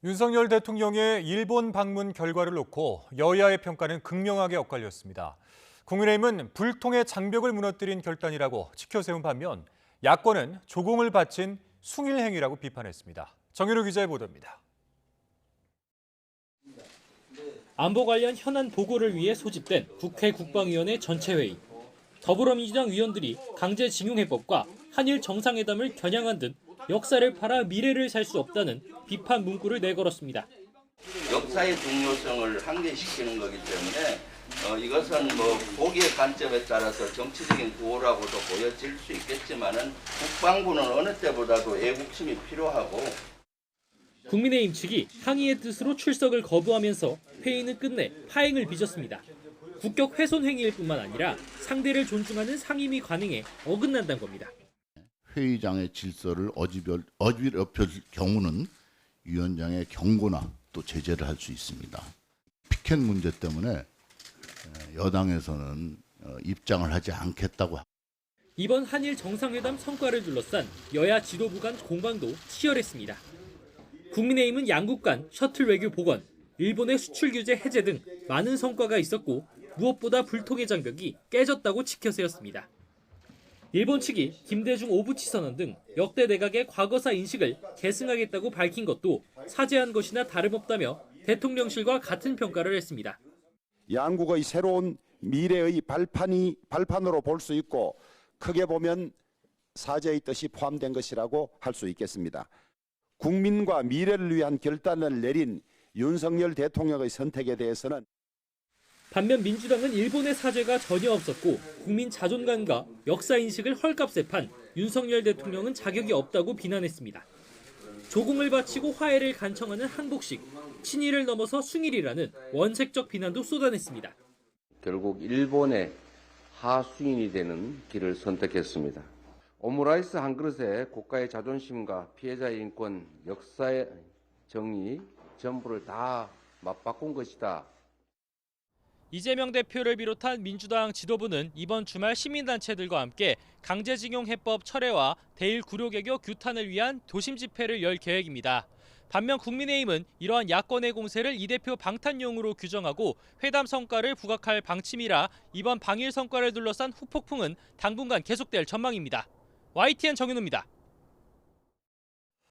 윤석열 대통령의 일본 방문 결과를 놓고 여야의 평가는 극명하게 엇갈렸습니다. 국민의힘은 불통의 장벽을 무너뜨린 결단이라고 치켜세운 반면 야권은 조공을 바친 숭일행위라고 비판했습니다. 정윤호 기자의 보도입니다. 안보 관련 현안 보고를 위해 소집된 국회 국방위원회 전체회의. 더불어민주당 의원들이 강제징용해법과 한일 정상회담을 겨냥한 듯 역사를 팔아 미래를 살 수 없다는 비판 문구를 내걸었습니다. 역사의 중요성을 한계시키는 거기 때문에 이것은 보기의 관점에 따라서 정치적인 구호라고도 보여질 수 있겠지만은 국방부는 어느 때보다도 애국심이 필요하고. 국민의힘 측이 항의의 뜻으로 출석을 거부하면서 회의는 끝내 파행을 빚었습니다. 국격 훼손 행위일 뿐만 아니라 상대를 존중하는 상임위 관행에 어긋난다는 겁니다. 회의장의 질서를 어지럽힐 경우는 위원장의 경고나 또 제재를 할 수 있습니다. 피켓 문제 때문에 여당에서는 입장을 하지 않겠다고. 이번 한일 정상회담 성과를 둘러싼 여야 지도부 간 공방도 치열했습니다. 국민의힘은 양국 간 셔틀 외교 복원, 일본의 수출 규제 해제 등 많은 성과가 있었고 무엇보다 불통의 장벽이 깨졌다고 치켜세웠습니다. 일본 측이 김대중 오부치 선언 등 역대 내각의 과거사 인식을 계승하겠다고 밝힌 것도 사죄한 것이나 다름없다며 대통령실과 같은 평가를 했습니다. 양국의 새로운 미래의 발판으로 볼 수 있고 크게 보면 사죄의 뜻이 포함된 것이라고 할 수 있겠습니다. 국민과 미래를 위한 결단을 내린 윤석열 대통령의 선택에 대해서는 반면 민주당은 일본의 사죄가 전혀 없었고 국민 자존감과 역사인식을 헐값에 판 윤석열 대통령은 자격이 없다고 비난했습니다. 조공을 바치고 화해를 간청하는 한복식, 친일을 넘어서 숭일이라는 원색적 비난도 쏟아냈습니다. 결국 일본의 하수인이 되는 길을 선택했습니다. 오므라이스 한 그릇에 국가의 자존심과 피해자의 인권, 역사의 정의 전부를 다 맞바꾼 것이다. 이재명 대표를 비롯한 민주당 지도부는 이번 주말 시민단체들과 함께 강제징용 해법 철회와 대일 구료개교 규탄을 위한 도심 집회를 열 계획입니다. 반면 국민의힘은 이러한 야권의 공세를 이 대표 방탄용으로 규정하고 회담 성과를 부각할 방침이라 이번 방일 성과를 둘러싼 후폭풍은 당분간 계속될 전망입니다. YTN 정윤호입니다.